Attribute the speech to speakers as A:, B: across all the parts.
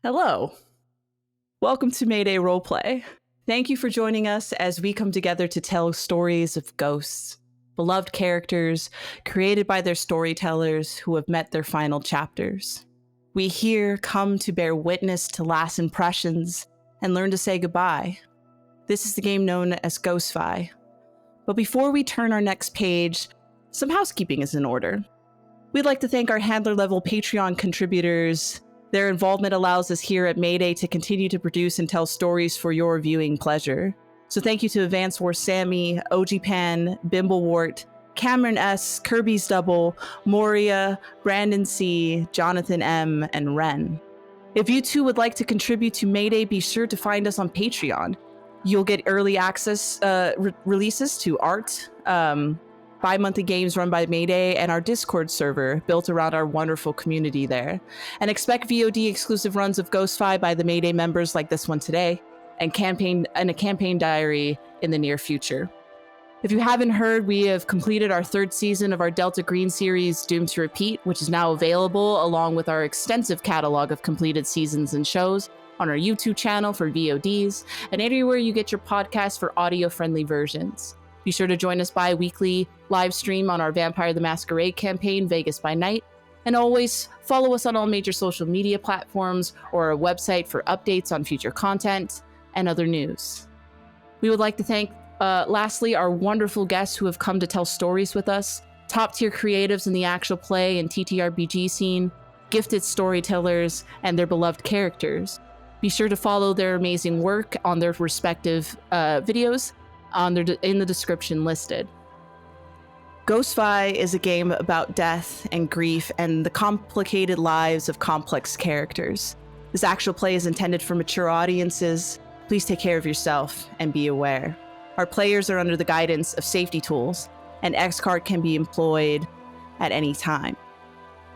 A: Hello. Welcome to Mayday Roleplay. Thank you for joining us as we come together to tell stories of ghosts, beloved characters created by their storytellers who have met their final chapters. We here come to bear witness to last impressions and learn to say goodbye. This is the game known as Ghostfi. But before we turn our next page, some housekeeping is in order. We'd like to thank our handler-level Patreon contributors. Their involvement allows us here at Mayday to continue to produce and tell stories for your viewing pleasure. So thank you to Advance War Sammy, OG Pan, Bimblewart, Cameron S, Kirby's Double, Moria, Brandon C, Jonathan M, and Ren. If you too would like to contribute to Mayday, be sure to find us on Patreon. You'll get early access releases to art, bi-monthly games run by Mayday, and our Discord server built around our wonderful community there. And expect VOD exclusive runs of Ghostfi by the Mayday members like this one today, and a campaign diary in the near future. If you haven't heard, we have completed our third season of our Delta Green series, Doomed to Repeat, which is now available along with our extensive catalog of completed seasons and shows on our YouTube channel for VODs, and anywhere you get your podcasts for audio-friendly versions. Be sure to join us bi-weekly live stream on our Vampire the Masquerade campaign, Vegas by Night, and always follow us on all major social media platforms or our website for updates on future content and other news. We would like to thank, lastly, our wonderful guests who have come to tell stories with us, top-tier creatives in the actual play and TTRPG scene, gifted storytellers, and their beloved characters. Be sure to follow their amazing work on their respective videos in the description listed. Ghostfi is a game about death and grief and the complicated lives of complex characters. This actual play is intended for mature audiences. Please take care of yourself and be aware. Our players are under the guidance of safety tools, and X-Card can be employed at any time.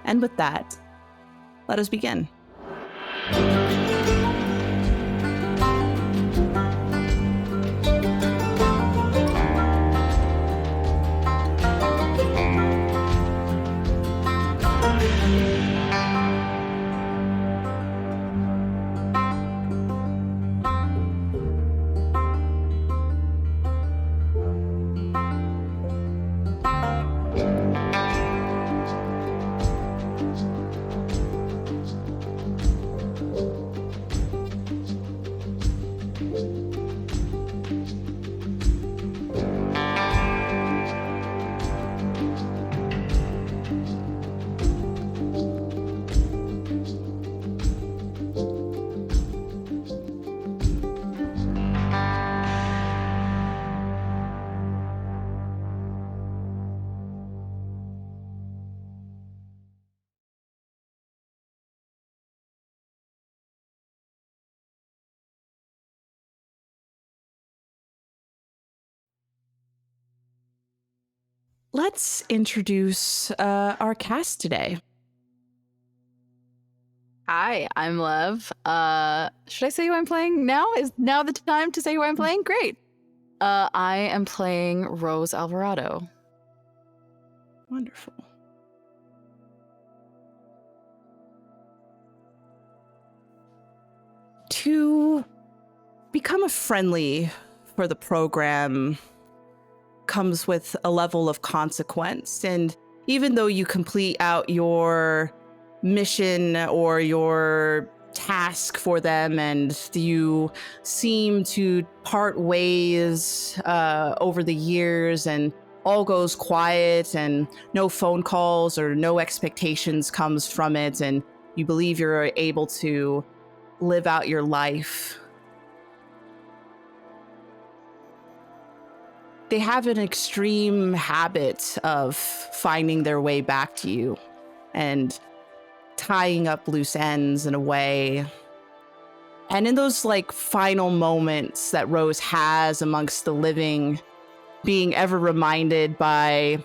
A: And with that, let us begin. Let's introduce our cast today.
B: Hi, I'm Lev. Should I say who I'm playing now? Is now the time to say who I'm playing? Great. I am playing Rose Alvarado.
A: Wonderful. To become a friendly for the program comes with a level of consequence. And even though you complete out your mission or your task for them and you seem to part ways over the years and all goes quiet and no phone calls or no expectations comes from it and you believe you're able to live out your life, they have an extreme habit of finding their way back to you and tying up loose ends in a way. And in those final moments that Rose has amongst the living, being ever reminded by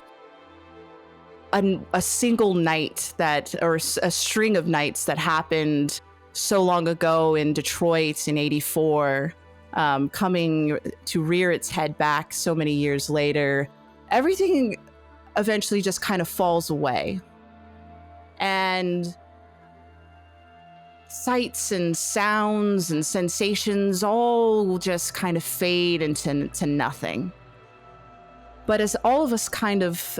A: a single night or a string of nights that happened so long ago in Detroit in '84, coming to rear its head back so many years later, everything eventually just kind of falls away. And sights and sounds and sensations all just kind of fade into nothing. But as all of us kind of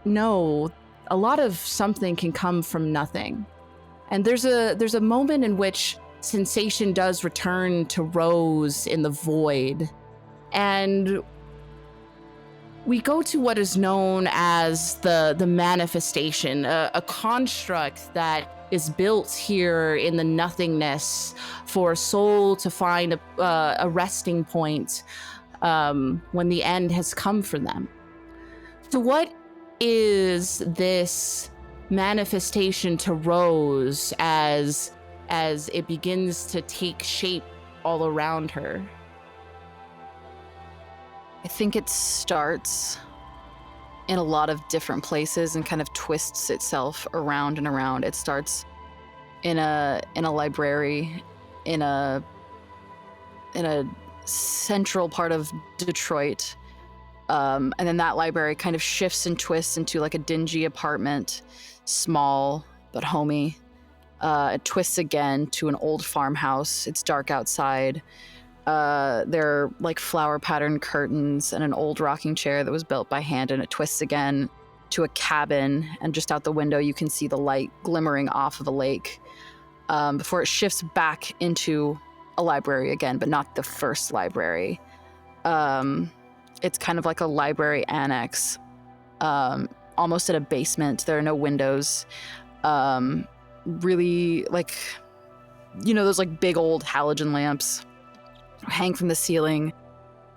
A: know, a lot of something can come from nothing. And there's a moment in which sensation does return to Rose in the void. And we go to what is known as the manifestation, a construct that is built here in the nothingness for a soul to find a resting point when the end has come for them. So what is this manifestation to Rose as it begins to take shape all around her?
B: I think it starts in a lot of different places and kind of twists itself around and around. It starts in a library in a central part of Detroit. And then that library kind of shifts and twists into like a dingy apartment, small but homey. It twists again to an old farmhouse. It's dark outside. There are like flower patterned curtains and an old rocking chair that was built by hand, and it twists again to a cabin, and just out the window you can see the light glimmering off of a lake, before it shifts back into a library again, but not the first library. It's kind of like a library annex, almost at a basement. There are no windows. Really, like, you know, those like big old halogen lamps hang from the ceiling.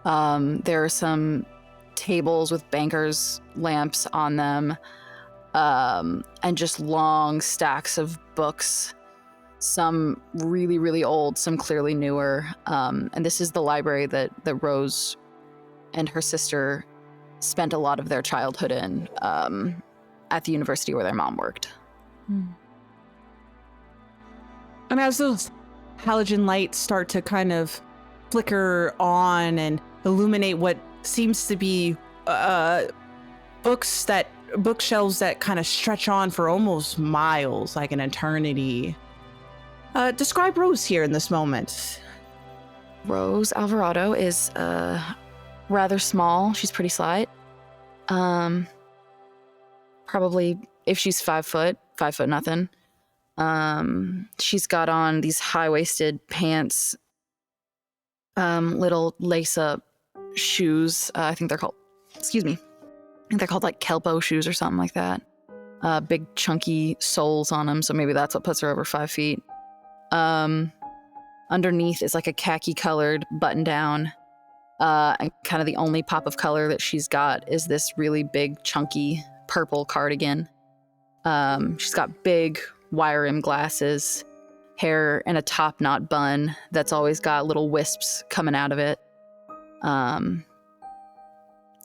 B: There are some tables with bankers' lamps on them, and just long stacks of books, some really, really old, some clearly newer. And this is the library that Rose and her sister spent a lot of their childhood in, at the university where their mom worked.
A: And as those halogen lights start to kind of flicker on and illuminate what seems to be bookshelves that kind of stretch on for almost miles, like an eternity. Describe Rose here in this moment.
B: Rose Alvarado is rather small. She's pretty slight. Probably, if she's 5 foot nothing. She's got on these high-waisted pants, little lace-up shoes. I think they're called like Kelpo shoes or something like that. Big chunky soles on them, so maybe that's what puts her over 5 feet. Underneath is like a khaki-colored button-down, and kind of the only pop of color that she's got is this really big, chunky purple cardigan. She's got big wire rim glasses, hair in a top knot bun that's always got little wisps coming out of it. And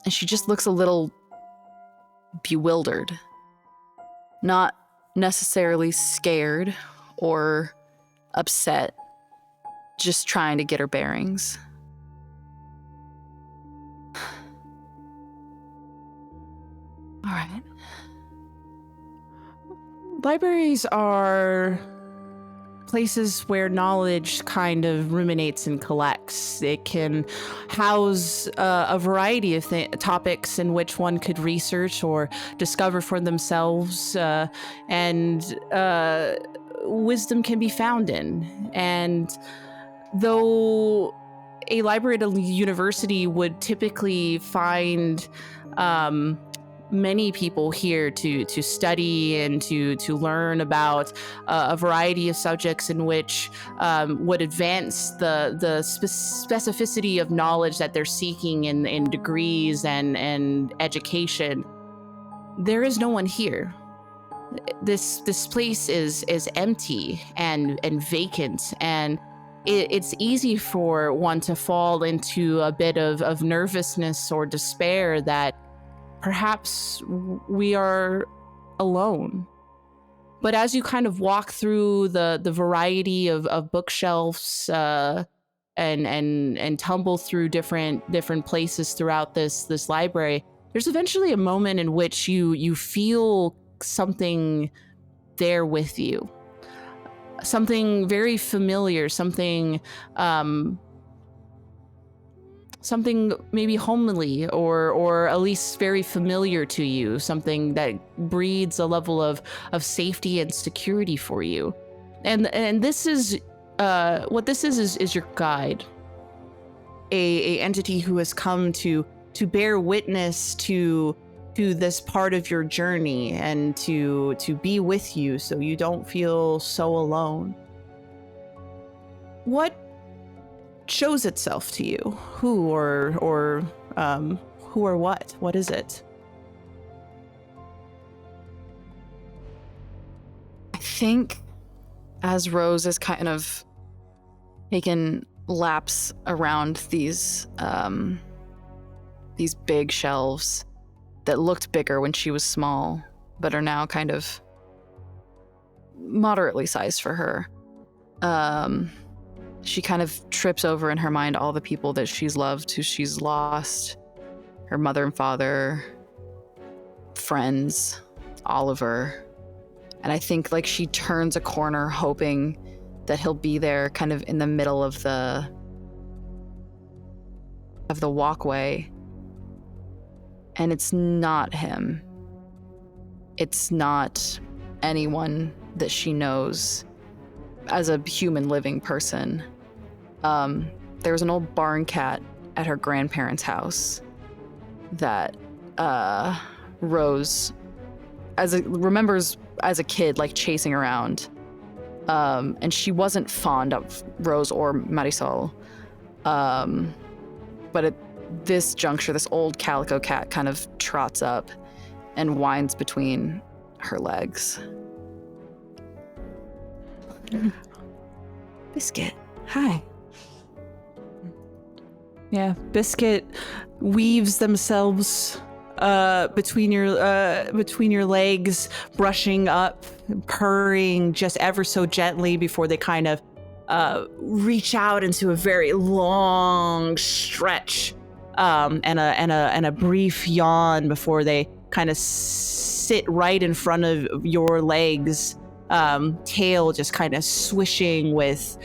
B: she just looks a little bewildered. Not necessarily scared or upset, just trying to get her bearings. All right.
A: Libraries are places where knowledge kind of ruminates and collects. It can house a variety of topics in which one could research or discover for themselves, and wisdom can be found in. And though a library at a university would typically find many people here to study and to learn about a variety of subjects in which would advance the specificity of knowledge that they're seeking in degrees and education. There is no one here. This place is empty and vacant, and it's easy for one to fall into a bit of nervousness or despair that perhaps we are alone. But as you kind of walk through the variety of bookshelves and tumble through different places throughout this library, there's eventually a moment in which you feel something there with you. something very familiar, something maybe homely or at least very familiar to you, something that breeds a level of safety and security for you. And this is what this is your guide, a entity who has come to bear witness to this part of your journey and to be with you so you don't feel so alone. What shows itself to you? Who or what? What is it?
B: I think as Rose is kind of taken laps around these big shelves that looked bigger when she was small, but are now kind of moderately sized for her. She kind of trips over in her mind all the people that she's loved, who she's lost, her mother and father, friends, Oliver. And I think like she turns a corner hoping that he'll be there kind of in the middle of the walkway. And it's not him. It's not anyone that she knows as a human living person. There was an old barn cat at her grandparents' house that Rose remembers as a kid, like chasing around. And she wasn't fond of Rose or Marisol. But at this juncture, this old calico cat kind of trots up and whines between her legs.
C: Biscuit, hi.
A: Yeah, Biscuit weaves themselves between your legs, brushing up, purring just ever so gently before they kind of reach out into a very long stretch, and a brief yawn before they kind of sit right in front of your legs. Tail just kind of swishing with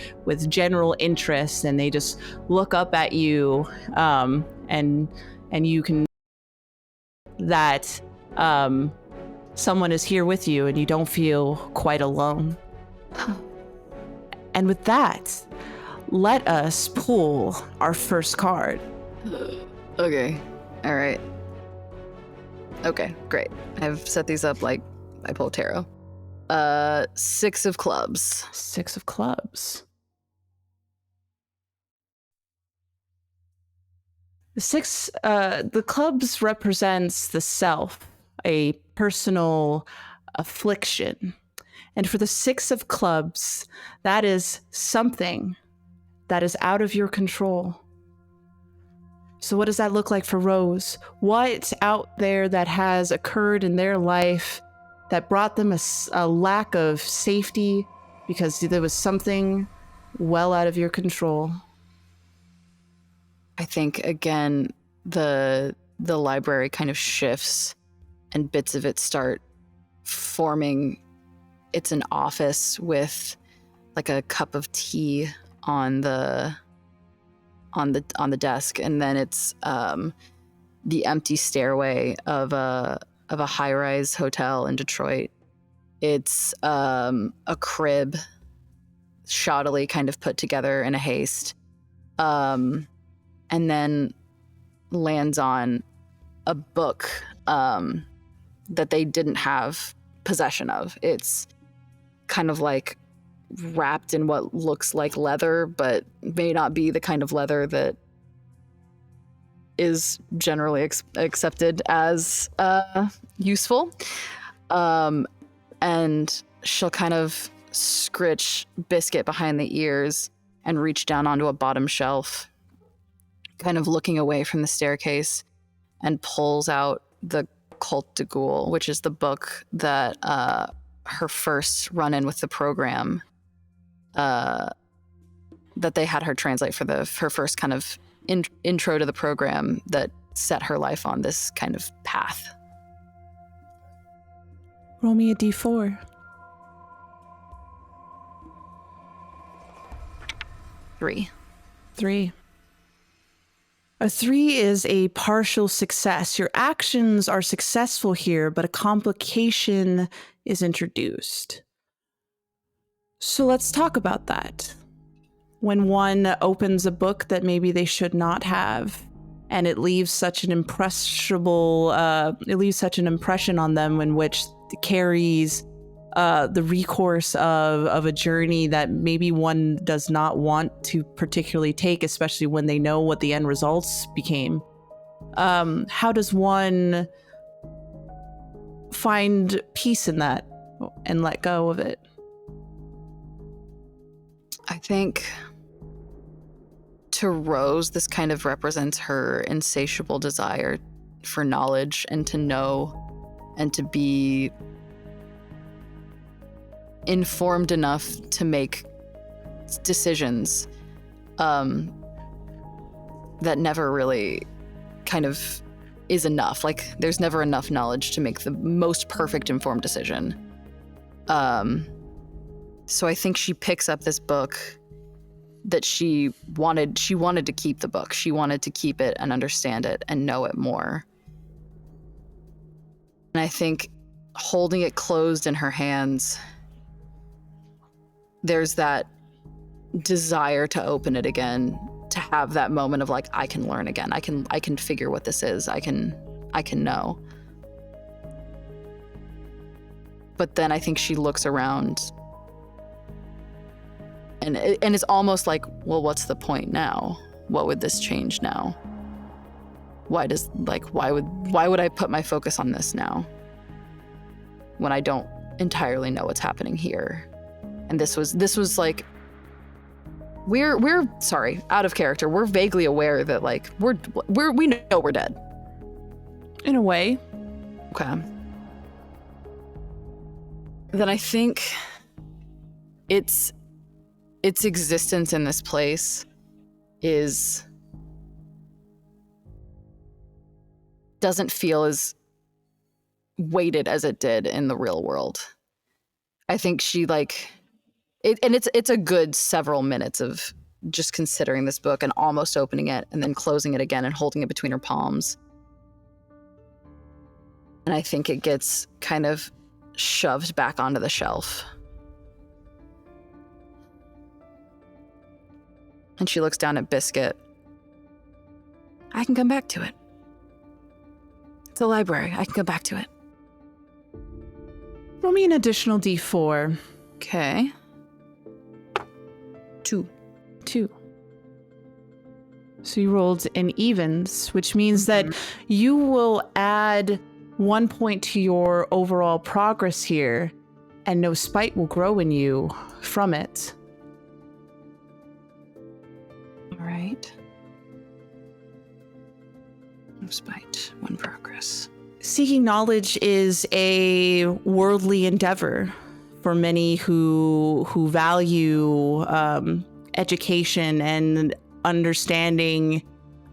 A: general interest, and they just look up at you, and you can that someone is here with you, and you don't feel quite alone. And with that, let us pull our first card.
B: Okay, all right. Okay, great. I've set these up like I pull tarot. 6 of clubs.
A: 6 of clubs. The clubs represents the self, a personal affliction. And for the 6 of clubs, that is something that is out of your control. So what does that look like for Rose? What out there that has occurred in their life that brought them a lack of safety because there was something well out of your control?
B: I think again the library kind of shifts and bits of it start forming. It's an office with like a cup of tea on the desk, and then it's the empty stairway of a high-rise hotel in Detroit. It's a crib shoddily kind of put together in a haste, and then lands on a book that they didn't have possession of. It's kind of like wrapped in what looks like leather, but may not be the kind of leather that is generally accepted as useful. And she'll kind of scritch Biscuit behind the ears and reach down onto a bottom shelf, kind of looking away from the staircase, and pulls out the Cult de Ghoul, which is the book that her first run-in with the program that they had her translate for her first kind of intro to the program that set her life on this kind of path.
A: Roll me a d4.
B: 3.
A: 3. A 3 is a partial success. Your actions are successful here, but a complication is introduced. So let's talk about that. When one opens a book that maybe they should not have, and it leaves such an impression on them, in which it carries the recourse of a journey that maybe one does not want to particularly take, especially when they know what the end results became. How does one find peace in that and let go of it?
B: I think to Rose, this kind of represents her insatiable desire for knowledge and to know and to be informed enough to make decisions that never really kind of is enough. Like, there's never enough knowledge to make the most perfect informed decision. So I think she picks up this book that she wanted to keep the book. She wanted to keep it and understand it and know it more. And I think holding it closed in her hands, there's that desire to open it again, to have that moment of like, I can learn again. I can figure what this is. I can know. But then I think she looks around and it's almost like, well, what's the point now? What would this change now? Why would I put my focus on this now when I don't entirely know what's happening here? And this was like, we're sorry, out of character. We're vaguely aware that like we know we're dead.
A: In a way.
B: Okay. Then I think its existence in this place doesn't feel as weighted as it did in the real world. I think she like it, and it's a good several minutes of just considering this book and almost opening it and then closing it again and holding it between her palms. And I think it gets kind of shoved back onto the shelf. And she looks down at Biscuit. I can come back to it. It's a library. I can go back to it.
A: Roll me an additional d4.
B: Okay. 2.
A: So you rolled an evens, which means that you will add 1 point to your overall progress here, and no spite will grow in you from it.
B: All right. No spite, 1 progress.
A: Seeking knowledge is a worldly endeavor for many who value education and understanding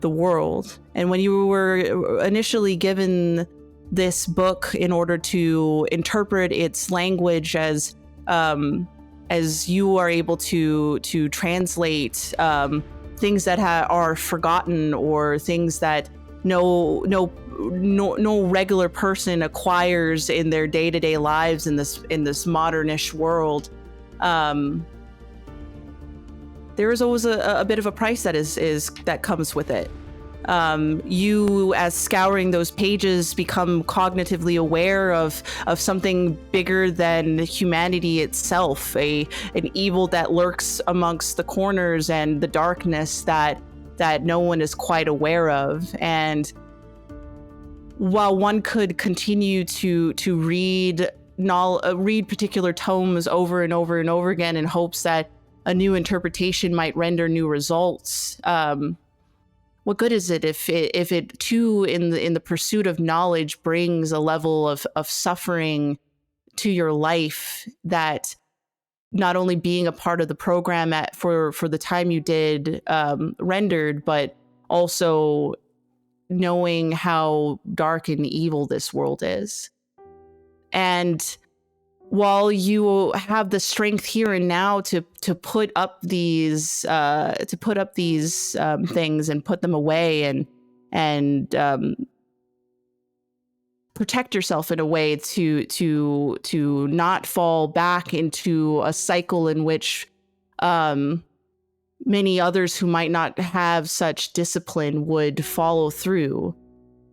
A: the world. And when you were initially given this book in order to interpret its language as you are able to translate things that are forgotten or things that no regular person acquires in their day-to-day lives in this modernish world, there is always a bit of a price that comes with it. You, as scouring those pages, become cognitively aware of something bigger than humanity itself, an evil that lurks amongst the corners and the darkness that no one is quite aware of. And while one could continue to read particular tomes over and over and over again in hopes that a new interpretation might render new results, what good is it if it too in the pursuit of knowledge brings a level of suffering to your life that not only being a part of the program for the time you did rendered, but also knowing how dark and evil this world is. And while you have the strength here and now to put up these things and put them away and protect yourself in a way to not fall back into a cycle in which many others who might not have such discipline would follow through.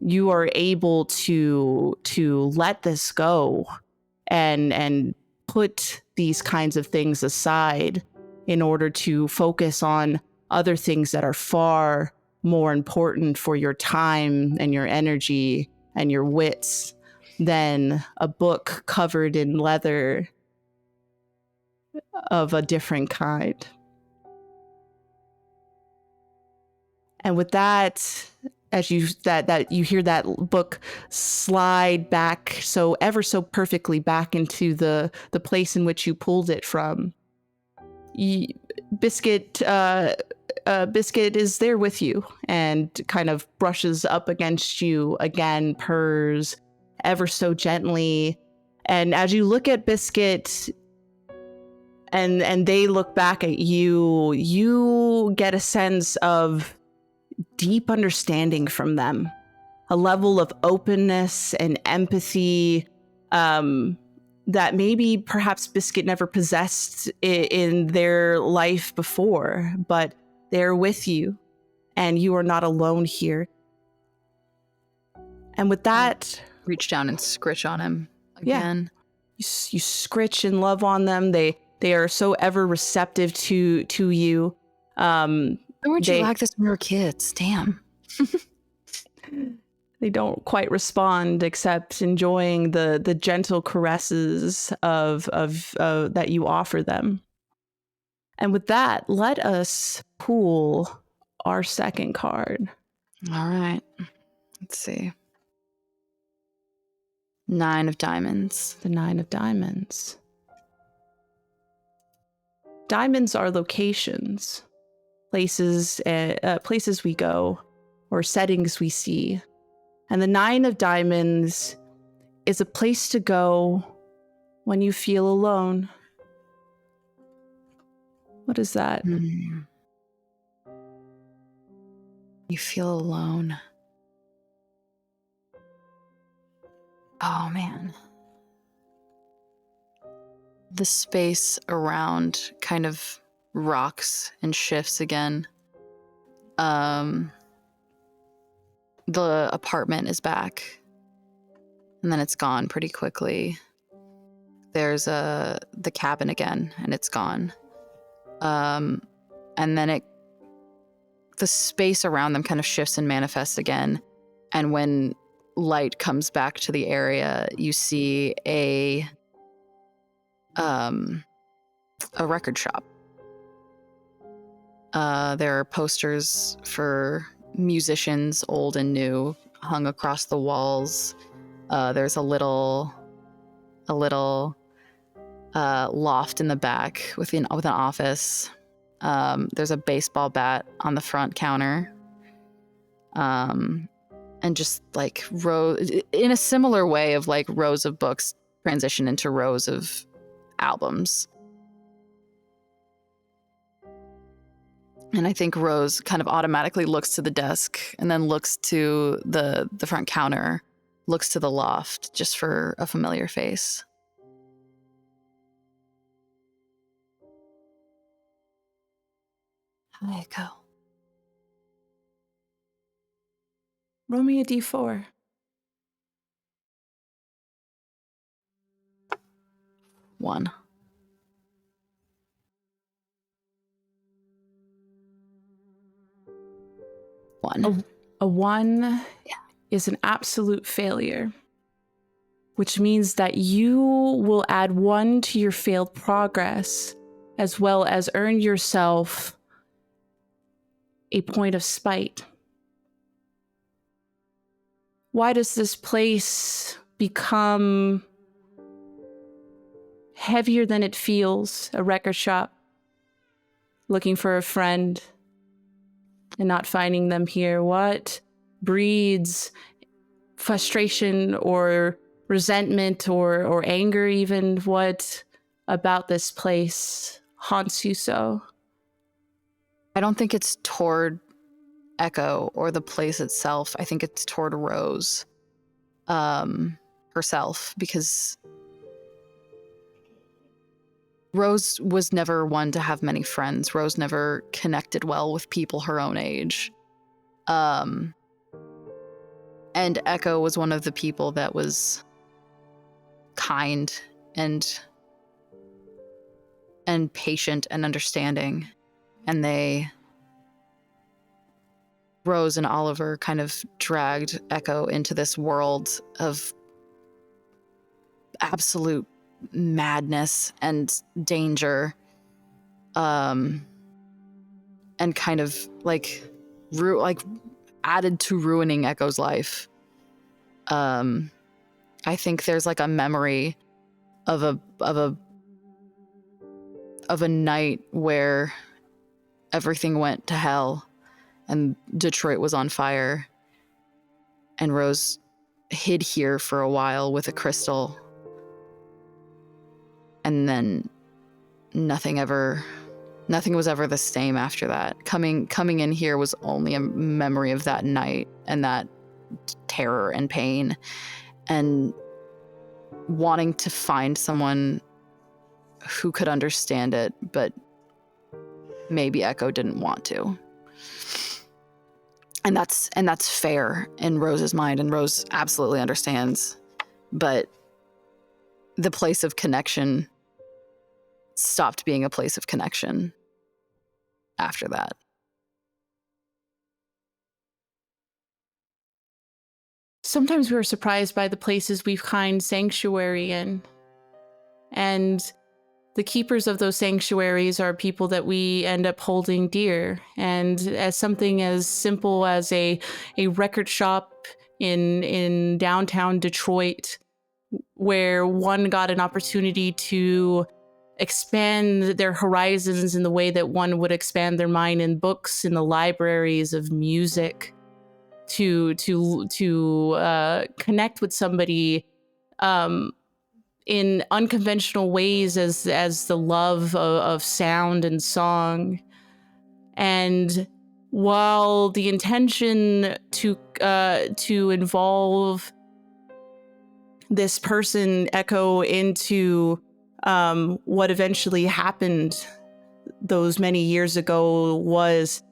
A: You are able to let this go and put these kinds of things aside in order to focus on other things that are far more important for your time and your energy and your wits than a book covered in leather of a different kind. And with that, as you that you hear that book slide back so ever so perfectly back into the place in which you pulled it from, Biscuit is there with you and kind of brushes up against you again, purrs ever so gently. And as you look at Biscuit and they look back at you, you get a sense of deep understanding from them, a level of openness and empathy that maybe perhaps Biscuit never possessed in their life before, but they're with you and you are not alone here. And with that,
B: reach down and scritch on him again.
A: You scritch and love on them. They are so ever receptive to you.
B: Why weren't you like this when we were kids? Damn.
A: They don't quite respond except enjoying the gentle caresses of that you offer them. And with that, let us pull our second card.
B: All right. Let's see. 9 of diamonds.
A: The 9 of diamonds. Diamonds are locations, places we go, or settings we see. And the 9 of diamonds is a place to go when you feel alone. What is that?
B: You feel alone. Oh, man. The space around kind of rocks and shifts again. The apartment is back, and then it's gone pretty quickly. There's the cabin again, and it's gone. And then the space around them kind of shifts and manifests again. And when light comes back to the area, you see a record shop. There are posters for musicians, old and new, hung across the walls. There's a little loft in the back with an office. There's a baseball bat on the front counter. And just like rows, in a similar way of like rows of books transition into rows of albums. And I think Rose kind of automatically looks to the desk and then looks to the front counter, looks to the loft just for a familiar face. Hi, Echo.
A: Roll me a d4.
B: 1.
A: A 1 is an absolute failure, which means that you will add 1 to your failed progress, as well as earn yourself a point of spite. Why does this place become heavier than it feels? A record shop, looking for a friend and not finding them here. What breeds frustration or resentment or anger even? What about this place haunts you so?
B: I don't think it's toward Echo or the place itself. I think it's toward Rose herself, because Rose was never one to have many friends. Rose never connected well with people her own age. And Echo was one of the people that was kind and patient and understanding. And Rose and Oliver kind of dragged Echo into this world of absolute madness and danger, and kind of like added to ruining Echo's life. I think there's like a memory of a night where everything went to hell and Detroit was on fire, and Rose hid here for a while with a crystal, and then nothing was ever the same after that. Coming in here was only a memory of that night and that terror and pain, and wanting to find someone who could understand it, but maybe Echo didn't want to. And that's fair in Rose's mind, and Rose absolutely understands. But the place of connection stopped being a place of connection after that.
A: Sometimes we're surprised by the places we find sanctuary in. And the keepers of those sanctuaries are people that we end up holding dear. And as something as simple as a record shop in downtown Detroit, where one got an opportunity to expand their horizons in the way that one would expand their mind in books, in the libraries of music, to connect with somebody in unconventional ways as the love of sound and song. And while the intention to involve this person, Echo, into what eventually happened those many years ago was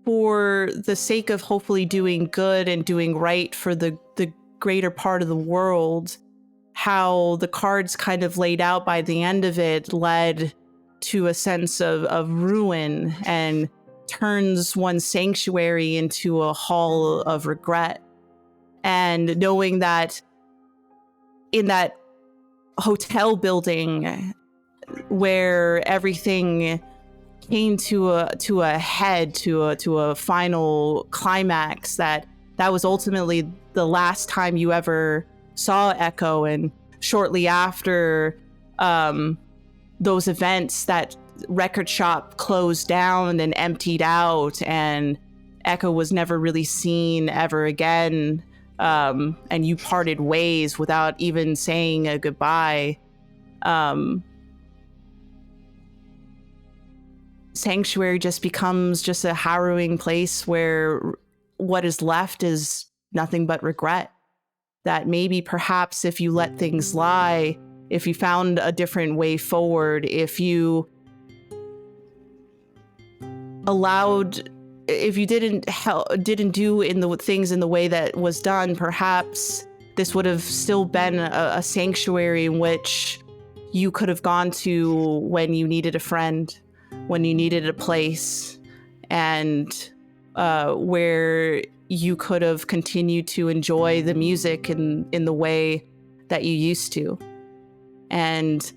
A: for the sake of hopefully doing good and doing right for the greater part of the world, how the cards kind of laid out by the end of it led to a sense of ruin and turns one's sanctuary into a hall of regret. And knowing that in that hotel building where everything came to a head, to a final climax, that was ultimately the last time you ever saw Echo. And shortly after those events, that record shop closed down and emptied out, and Echo was never really seen ever again. And you parted ways without even saying a goodbye. Sanctuary just becomes just a harrowing place where what is left is nothing but regret. That maybe perhaps if you let things lie, if you found a different way forward, if you allowed, if you didn't do in the things in the way that was done, perhaps this would have still been a sanctuary in which you could have gone to when you needed a friend, when you needed a place, and where you could have continued to enjoy the music in the way that you used to. And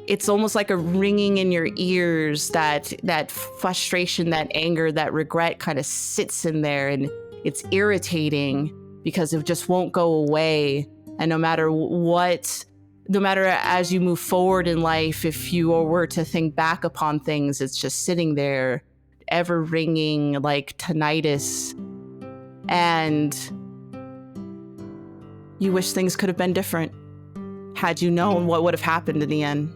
A: it's almost like a ringing in your ears, that frustration, that anger, that regret kind of sits in there, and it's irritating because it just won't go away. And no matter as you move forward in life, if you were to think back upon things, it's just sitting there, ever ringing like tinnitus. And you wish things could have been different. Had you known what would have happened in the end.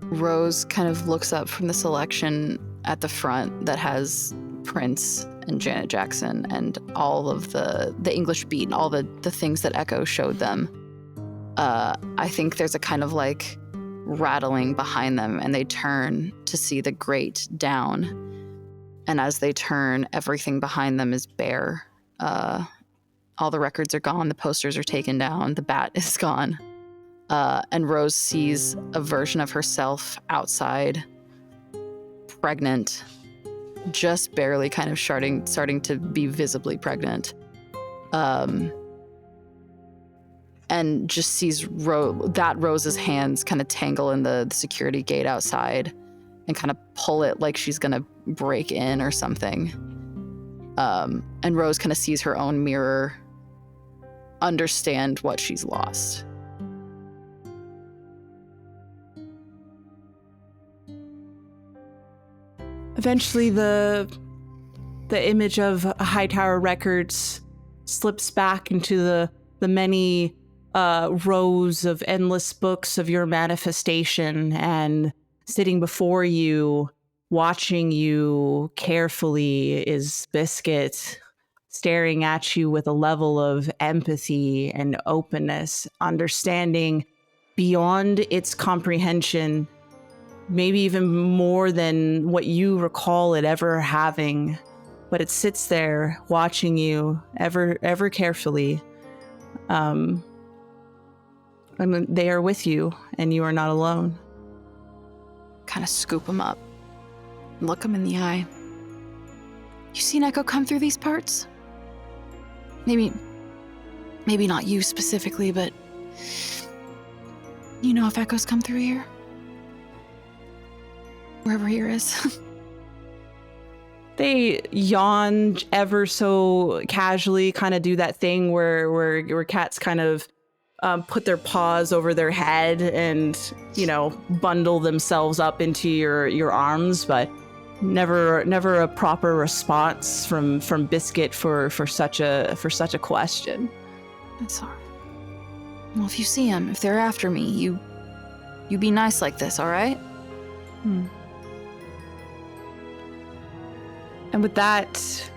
B: Rose kind of looks up from the selection at the front that has Prince and Janet Jackson and all of the English beat, all the things that Echo showed them. I think there's a kind of like rattling behind them, and they turn to see the grate down. And as they turn, everything behind them is bare. All the records are gone, the posters are taken down, the bat is gone. And Rose sees a version of herself outside, pregnant, just barely kind of starting to be visibly pregnant. And just sees Rose's hands kind of tangle in the security gate outside and kind of pull it like she's gonna break in or something. And Rose kind of sees her own mirror, understand what she's lost.
A: Eventually, the image of Hightower Records slips back into the many rows of endless books of your manifestation, and sitting before you, watching you carefully, is Biscuit, staring at you with a level of empathy and openness, understanding beyond its comprehension, maybe even more than what you recall it ever having. But it sits there watching you ever carefully. And they are with you, and you are not alone.
B: Kind of scoop him up, look him in the eye. You seen Echo come through these parts? Maybe not you specifically, but you know if Echo's come through here? Wherever here is.
A: They yawn ever so casually, kind of do that thing where cats kind of put their paws over their head and, bundle themselves up into your arms, but never a proper response from Biscuit for such a question.
B: That's all right. Well, if you see them, if they're after me, you be nice like this, all right?
A: And with that,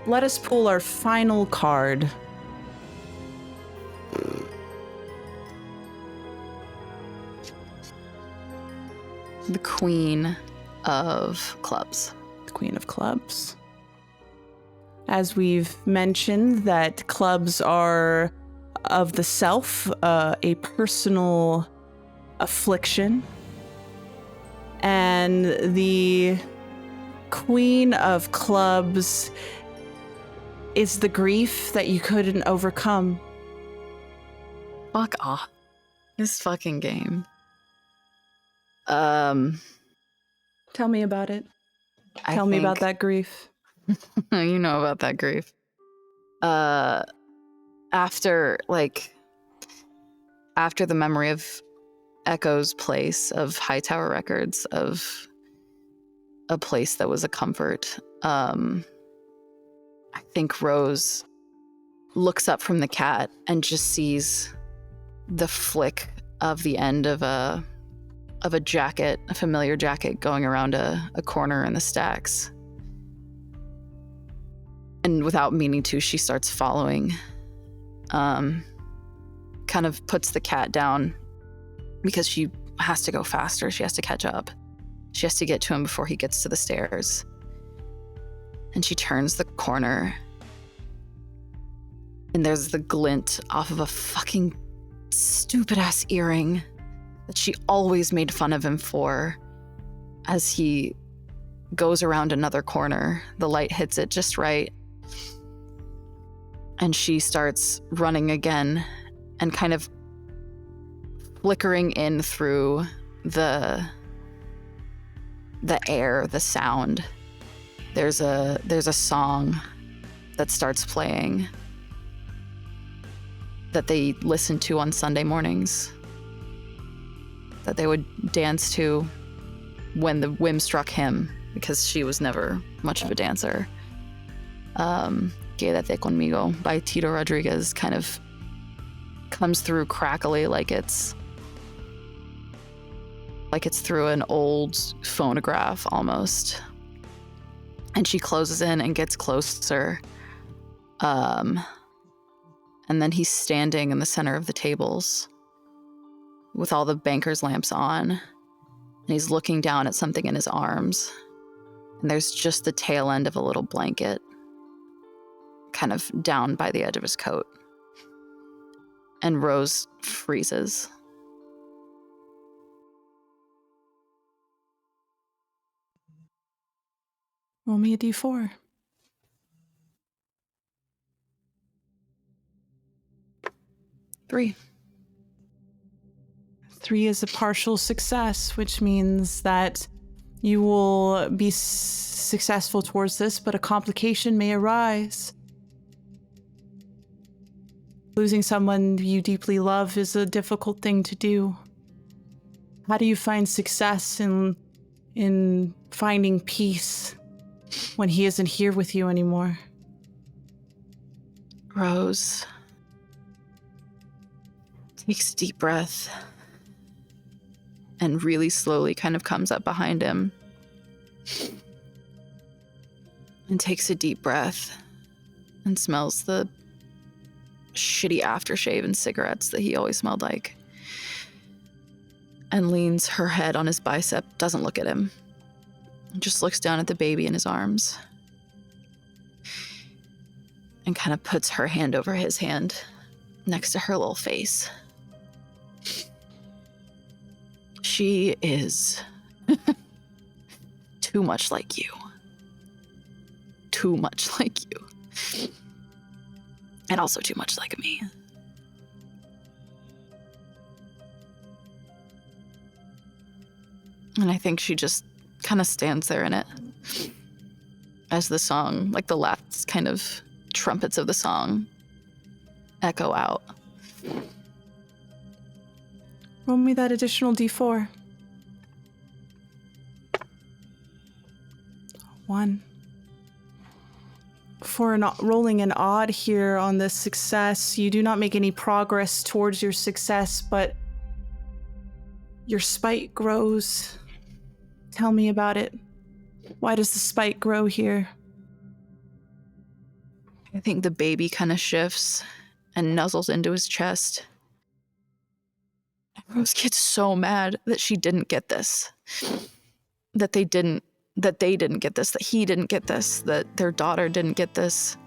A: let us pull our final card.
B: The Queen of Clubs.
A: The Queen of Clubs. As we've mentioned, that clubs are of the self, a personal affliction. And the Queen of Clubs is the grief that you couldn't overcome.
B: Fuck off. This fucking game.
A: Tell me about it. Tell me about that grief.
B: You know about that grief. After the memory of Echo's place, of Hightower Records, of a place that was a comfort, I think Rose looks up from the cat and just sees the flick of the end of a jacket, a familiar jacket going around a corner in the stacks. And without meaning to, she starts following. Kind of puts the cat down because she has to go faster. She has to catch up. She has to get to him before he gets to the stairs. And she turns the corner. And there's the glint off of a fucking stupid-ass earring that she always made fun of him for. As he goes around another corner, the light hits it just right. And she starts running again and kind of flickering in through the air, the sound. There's a song that starts playing that they listened to on Sunday mornings, that they would dance to when the whim struck him, because she was never much of a dancer. Quédate Conmigo by Tito Rodriguez kind of comes through crackly like it's through an old phonograph almost. And she closes in and gets closer. And then he's standing in the center of the tables with all the banker's lamps on. And he's looking down at something in his arms. And there's just the tail end of a little blanket kind of down by the edge of his coat. And Rose freezes.
A: Roll me a d4.
B: 3.
A: 3 is a partial success, which means that you will be successful towards this, but a complication may arise. Losing someone you deeply love is a difficult thing to do. How do you find success in finding peace when he isn't here with you anymore?
B: Rose takes a deep breath and really slowly kind of comes up behind him and takes a deep breath and smells the shitty aftershave and cigarettes that he always smelled like, and leans her head on his bicep, doesn't look at him, just looks down at the baby in his arms and kind of puts her hand over his hand next to her little face. She is too much like you. Too much like you. And also too much like me. And I think she just kind of stands there in it as the song, like the last kind of trumpets of the song, echo out.
A: Roll me that additional d4. 1. For rolling an odd here on this success, you do not make any progress towards your success, but your spite grows. Tell me about it. Why does the spite grow here?
B: I think the baby kind of shifts and nuzzles into his chest. Rose gets so mad that she didn't get this. That they didn't get this, that he didn't get this, that their daughter didn't get this.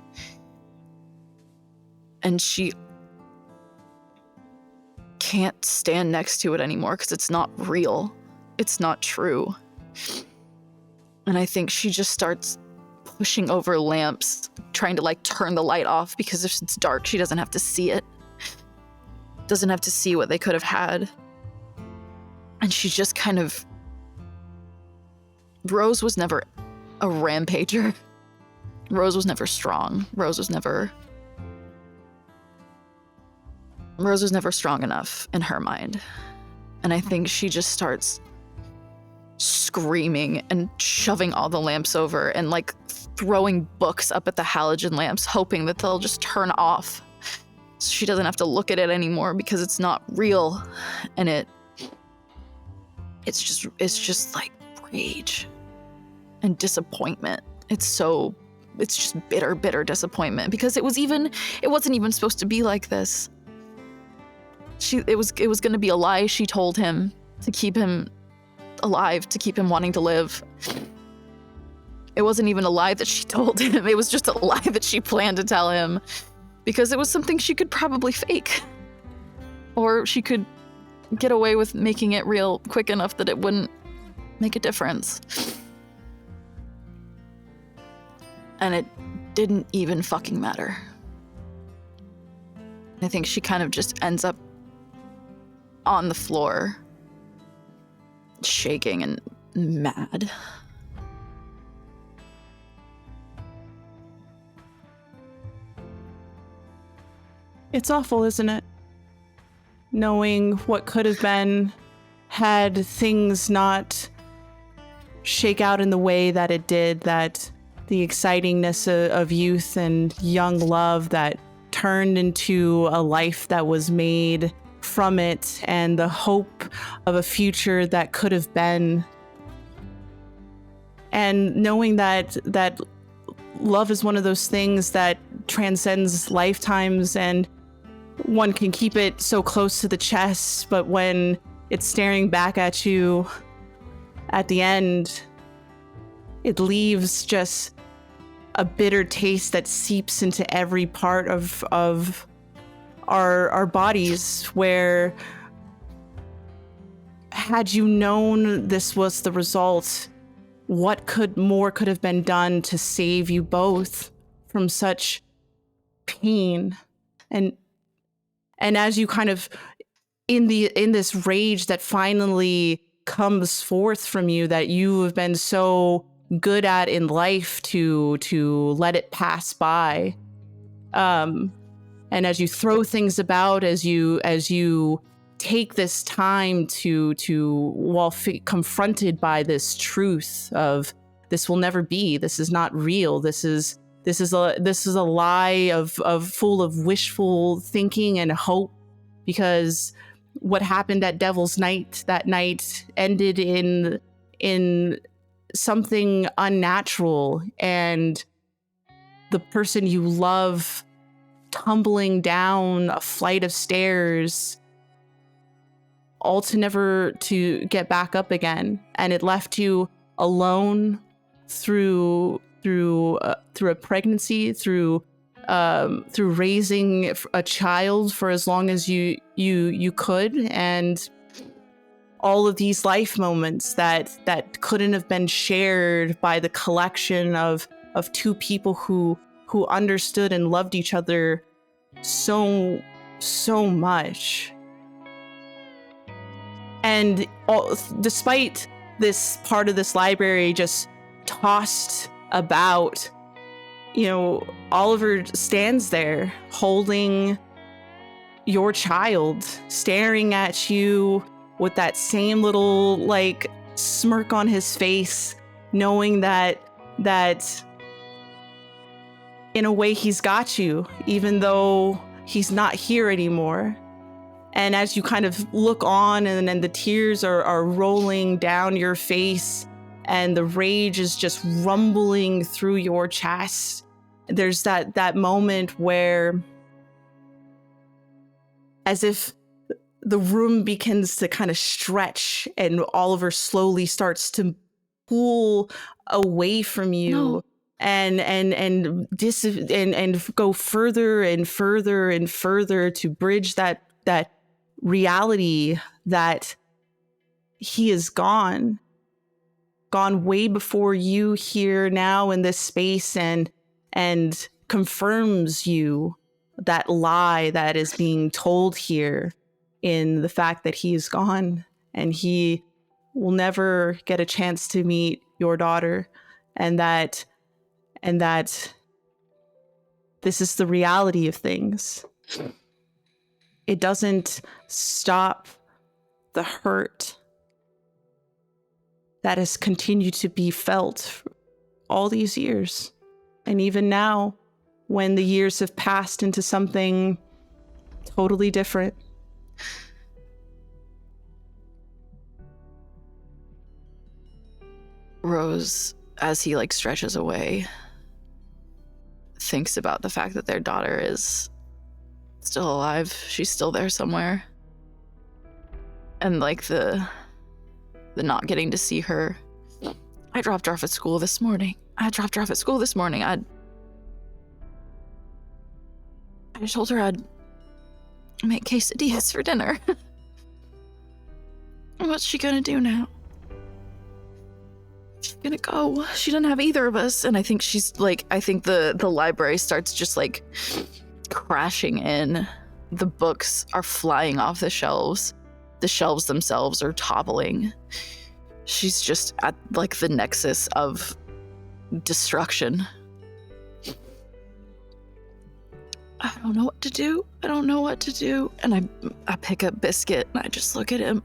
B: And she can't stand next to it anymore because it's not real. It's not true. And I think she just starts pushing over lamps, trying to like turn the light off because if it's dark, she doesn't have to see it. Doesn't have to see what they could have had. And she's just kind of... Rose was never a rampager. Rose was never strong. Rose was never strong enough in her mind. And I think she just starts screaming and shoving all the lamps over and like throwing books up at the halogen lamps, hoping that they'll just turn off so she doesn't have to look at it anymore because it's not real. And it's just like rage and disappointment. It's just bitter disappointment because it wasn't even supposed to be like this. It was going to be a lie she told him to keep him alive, to keep him wanting to live. It wasn't even a lie that she told him. It was just a lie that she planned to tell him because it was something she could probably fake. Or she could get away with making it real quick enough that it wouldn't make a difference. And it didn't even fucking matter. I think she kind of just ends up on the floor, shaking and mad.
A: It's awful, isn't it? Knowing what could have been had things not shake out in the way that it did, that the excitingness of youth and young love that turned into a life that was made from it, and the hope of a future that could have been. And knowing that love is one of those things that transcends lifetimes, and one can keep it so close to the chest, but when it's staring back at you at the end, it leaves just a bitter taste that seeps into every part of our bodies, where had you known this was the result, what could have been done to save you both from such pain? And as you kind of in this rage that finally comes forth from you, that you have been so good at in life to let it pass by, and as you throw things about, as you take this time while confronted by this truth of this will never be, this is not real, this is a lie of full of wishful thinking and hope, because what happened at Devil's Night that night ended in something unnatural, and the person you love tumbling down a flight of stairs, all to never to get back up again. And it left you alone through a pregnancy, through raising a child for as long as you could, and all of these life moments that couldn't have been shared by the collection of two people who understood and loved each other so much. And despite this part of this library just tossed about, Oliver stands there holding your child, staring at you with that same little smirk on his face, knowing that in a way he's got you, even though he's not here anymore. And as you kind of look on, and then the tears are rolling down your face, and the rage is just rumbling through your chest, there's that moment where, as if the room begins to kind of stretch, and Oliver slowly starts to pull away from you.
B: No.
A: And go further and further and further to bridge that reality that he is gone way before you here now in this space, and confirms you that lie that is being told here in the fact that he is gone, and he will never get a chance to meet your daughter, and that this is the reality of things. It doesn't stop the hurt that has continued to be felt all these years. And even now, when the years have passed into something totally different.
B: Rose, as he stretches away, thinks about the fact that their daughter is still alive. She's still there somewhere. And the not getting to see her. I dropped her off at school this morning. I told her I'd make quesadillas for dinner. What's she gonna do now? She's gonna go. She didn't have either of us. And I think she's I think the library starts just crashing in. The books are flying off the shelves. The shelves themselves are toppling. She's just at the nexus of destruction. I don't know what to do. And I pick up Biscuit and I just look at him.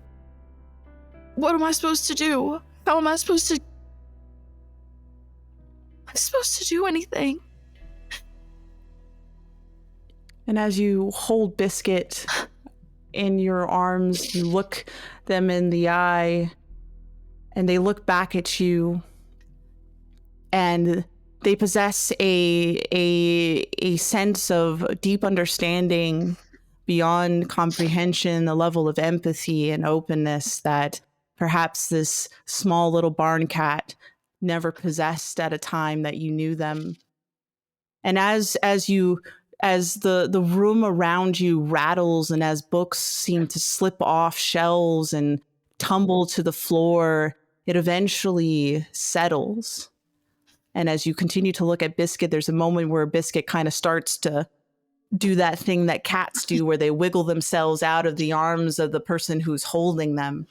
B: What am I supposed to do? How am I supposed to... I'm supposed to do anything?
A: And as you hold Biscuit in your arms, you look them in the eye, and they look back at you, and they possess a sense of deep understanding beyond comprehension, a level of empathy and openness that perhaps this small little barn cat never possessed at a time that you knew them. And as the room around you rattles, and as books seem to slip off shelves and tumble to the floor, it eventually settles. And as you continue to look at Biscuit, there's a moment where Biscuit kind of starts to do that thing that cats do, where they wiggle themselves out of the arms of the person who's holding them.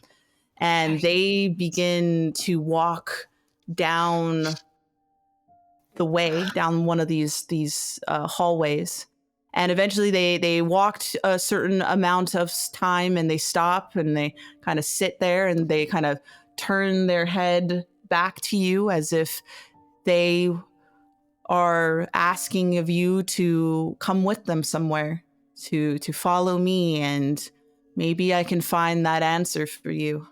A: And they begin to walk down the way, down one of these hallways. And eventually they walked a certain amount of time, and they stop and they kind of sit there, and they kind of turn their head back to you as if they are asking of you to come with them somewhere, to follow me, and maybe I can find that answer for you.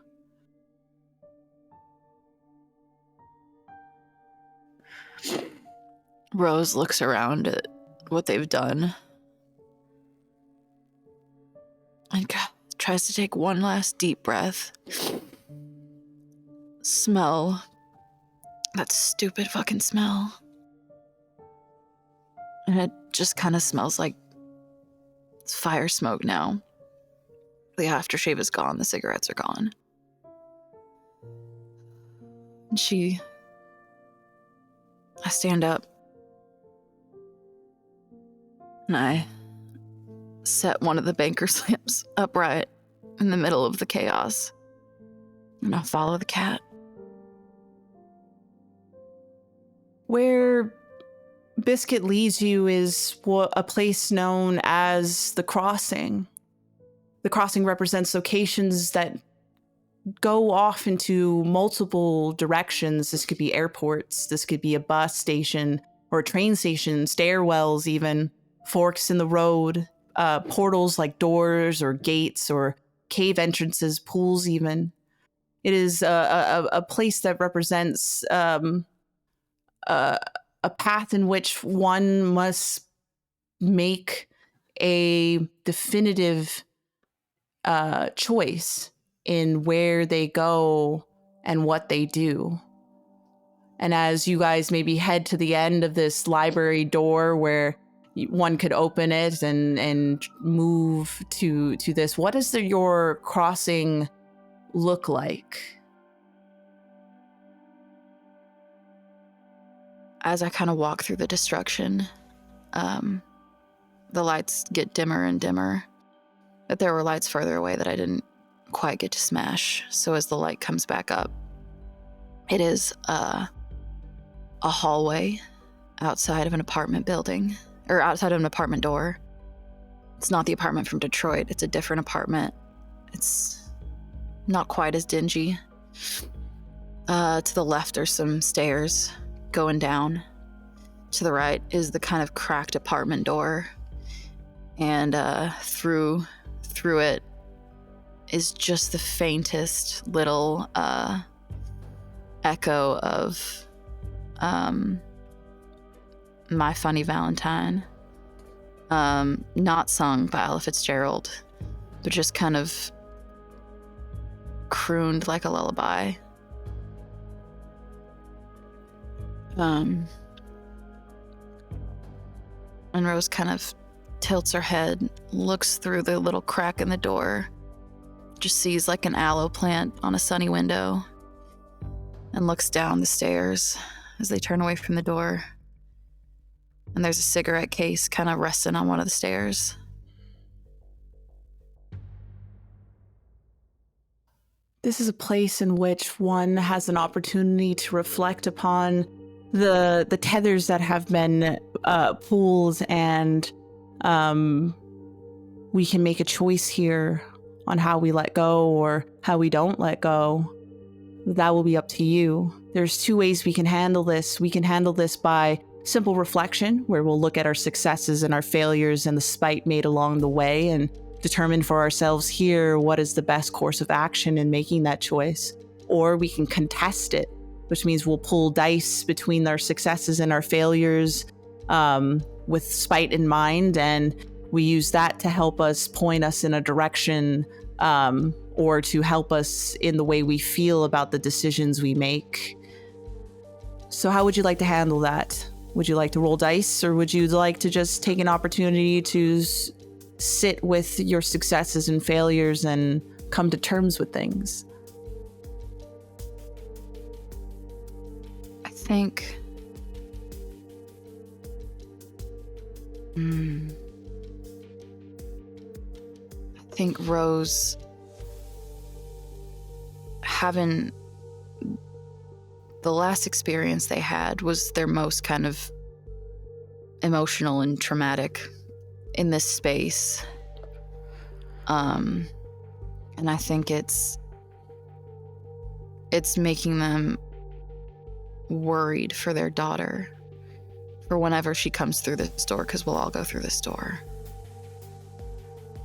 B: Rose looks around at what they've done and tries to take one last deep breath. Smell that stupid fucking smell. And it just kind of smells like it's fire smoke now. The aftershave is gone, the cigarettes are gone. And I stand up. And I set one of the banker's lamps upright in the middle of the chaos. And I follow the cat.
A: Where Biscuit leads you is a place known as the Crossing. The Crossing represents locations that go off into multiple directions. This could be airports, this could be a bus station or a train station, stairwells even, forks in the road, portals like doors or gates or cave entrances, pools even. It is a place that represents a path in which one must make a definitive choice in where they go and what they do. And as you guys maybe head to the end of this library door where one could open it and move to this, what does your crossing look like?
B: As I kind of walk through the destruction, the lights get dimmer and dimmer. But there were lights further away that I didn't quite get to smash. So as the light comes back up, it is a hallway outside of an apartment building, or outside of an apartment door. It's not the apartment from Detroit. It's a different apartment. It's not quite as dingy. To the left are some stairs going down. To the right is the kind of cracked apartment door. And through it is just the faintest little echo of My Funny Valentine. Not sung by Ella Fitzgerald, but just kind of crooned like a lullaby. And Rose kind of tilts her head, looks through the little crack in the door, just sees like an aloe plant on a sunny window, and looks down the stairs as they turn away from the door. And there's a cigarette case kind of resting on one of the stairs.
A: This is a place in which one has an opportunity to reflect upon the tethers that have been pulled, and we can make a choice here on how we let go or how we don't let go. That will be up to you. There's two ways we can handle this. We can handle this by simple reflection where we'll look at our successes and our failures and the spite made along the way and determine for ourselves here what is the best course of action in making that choice. Or we can contest it, which means we'll pull dice between our successes and our failures with spite in mind, and we use that to help us point us in a direction or to help us in the way we feel about the decisions we make. So how would you like to handle that? Would you like to roll dice, or would you like to just take an opportunity to sit with your successes and failures and come to terms with things?
B: I think... I think Rose having the last experience they had was their most kind of emotional and traumatic in this space. And I think it's making them worried for their daughter for whenever she comes through this door, because we'll all go through this door.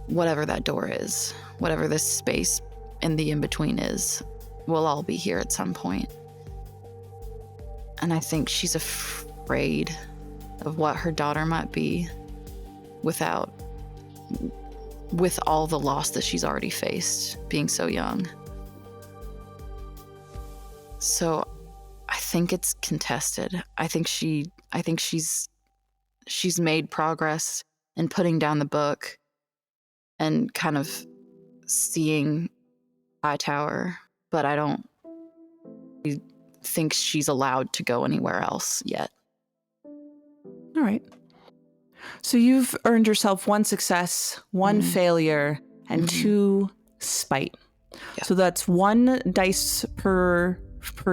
B: Whatever that door is, whatever this space in the in-between is, we'll all be here at some point. And I think she's afraid of what her daughter might be with all the loss that she's already faced being so young. So I think it's contested. I think she's made progress in putting down the book and kind of seeing Hightower, but I don't think she's allowed to go anywhere else yet.
A: All right. So you've earned yourself 1 success, 1 failure, and 2 spite.
B: Yeah.
A: So that's 1 dice per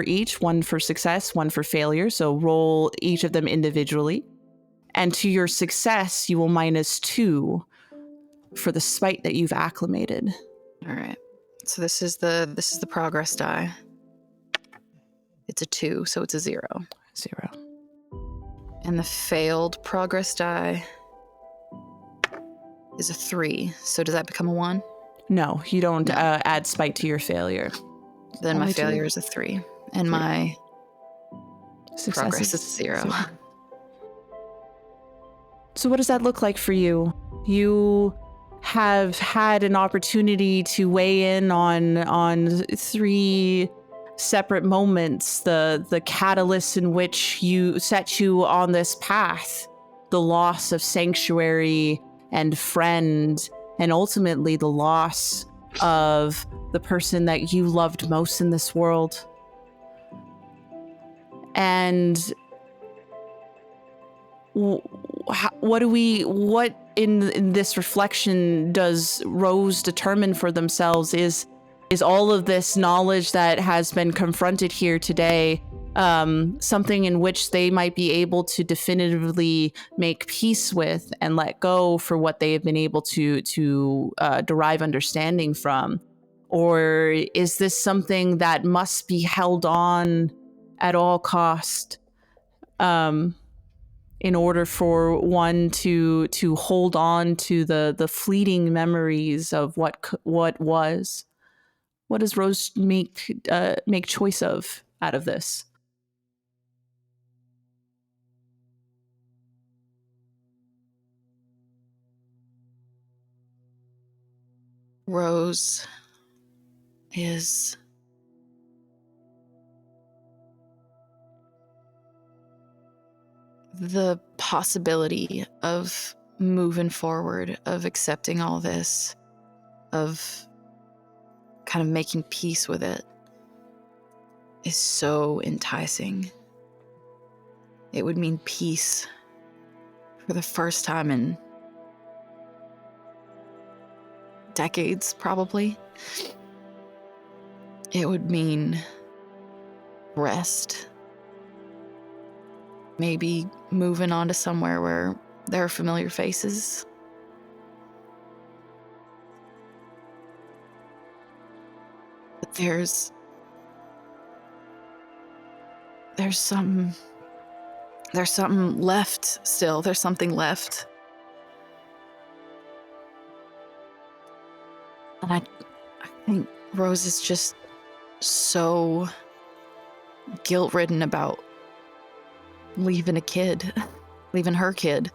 A: each, 1 for success, 1 for failure. So roll each of them individually. And to your success, you will minus 2 for the spite that you've acclimated.
B: All right. So this is the progress die. It's a 2, so it's a 0.
A: 0.
B: And the failed progress die is a 3. So does that become a 1?
A: No, you don't add spite to your failure.
B: Then
A: Only
B: my
A: 2.
B: failure is a 3. And my
A: Success
B: progress is 0.
A: So what does that look like for you? You have had an opportunity to weigh in on 3 separate moments, the catalyst in which you set you on this path, the loss of sanctuary and friend, and ultimately the loss of the person that you loved most in this world. And what in this reflection does Rose determine for themselves is all of this knowledge that has been confronted here today something in which they might be able to definitively make peace with and let go for what they have been able to derive understanding from? Or is this something that must be held on at all cost in order for one to hold on to the fleeting memories of what was? What does Rose make choice of out of this?
B: Rose is the possibility of moving forward, of accepting all this, of kind of making peace with it, is so enticing. It would mean peace for the first time in decades, probably. It would mean rest. Maybe moving on to somewhere where there are familiar faces. But there's some There's something left still. There's something left. And I think Rose is just so guilt-ridden about leaving leaving her kid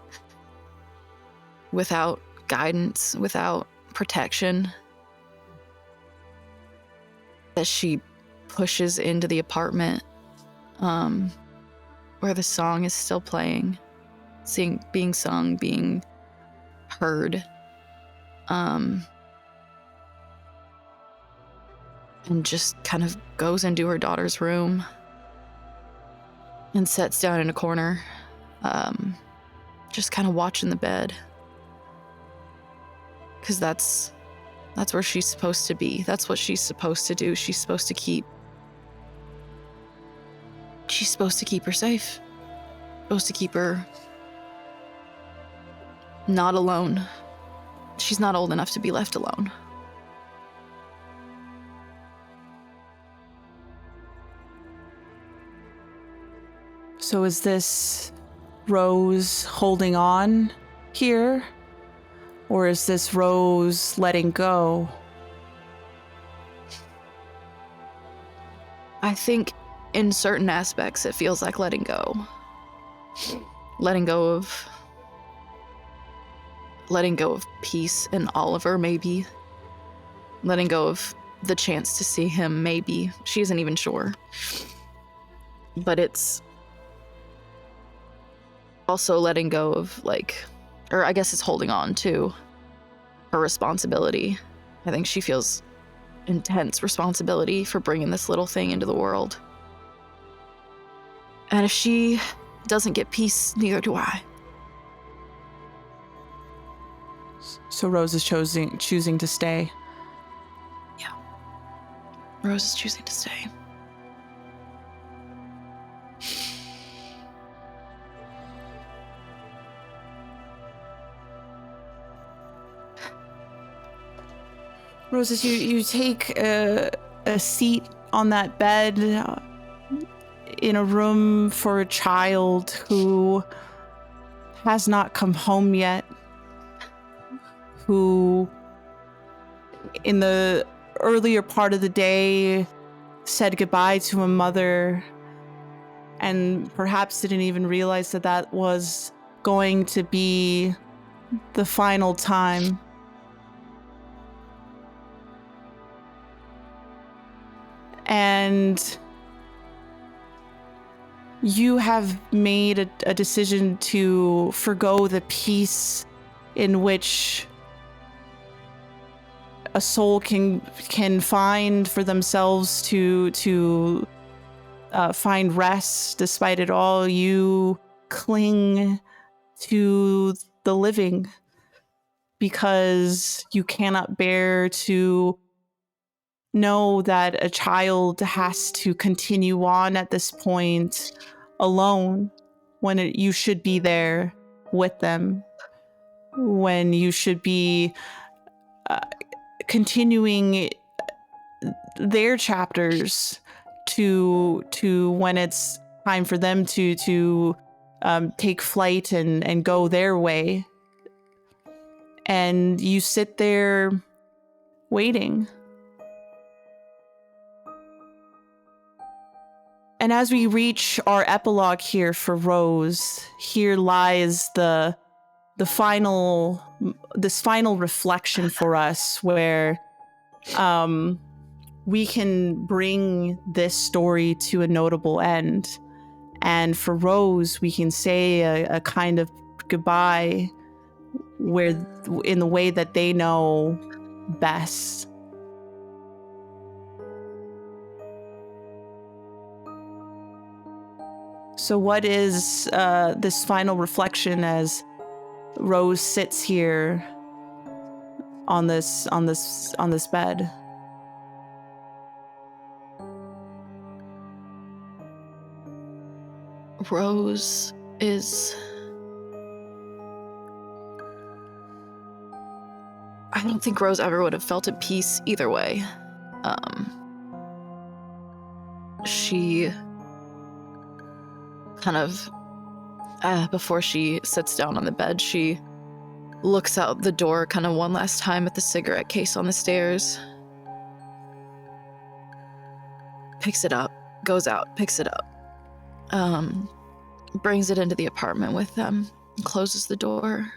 B: without guidance, without protection, that she pushes into the apartment where the song is still playing, being sung, being heard, and just kind of goes into her daughter's room and sits down in a corner, just kind of watching the bed, because that's where she's supposed to be. That's what she's supposed to do. She's supposed to keep her safe. Supposed to keep her not alone. She's not old enough to be left alone.
A: So is this Rose holding on here? Or is this Rose letting go?
B: I think in certain aspects it feels like letting go. Letting go of peace and Oliver, maybe. Letting go of the chance to see him, maybe. She isn't even sure. But it's also letting go of, or I guess it's holding on to her responsibility. I think she feels intense responsibility for bringing this little thing into the world. And if she doesn't get peace, neither do I.
A: So Rose is choosing to stay.
B: Yeah. Rose is choosing to stay.
A: Rose, you take a seat on that bed in a room for a child who has not come home yet, who in the earlier part of the day said goodbye to a mother and perhaps didn't even realize that was going to be the final time. And you have made a decision to forgo the peace in which a soul can find for themselves to find rest. Despite it all, you cling to the living because you cannot bear to know that a child has to continue on at this point alone when you should be there with them, when you should be continuing their chapters to when it's time for them to take flight and go their way. And you sit there waiting. And as we reach our epilogue here for Rose, here lies this final reflection for us where we can bring this story to a notable end. And for Rose, we can say a kind of goodbye in the way that they know best. So what is this final reflection as Rose sits here on this bed?
B: Rose is... I don't think Rose ever would have felt at peace either way. She kind of Before she sits down on the bed, she looks out the door kind of one last time at the cigarette case on the stairs. Picks it up, goes out, picks it up. Brings it into the apartment with them, and closes the door.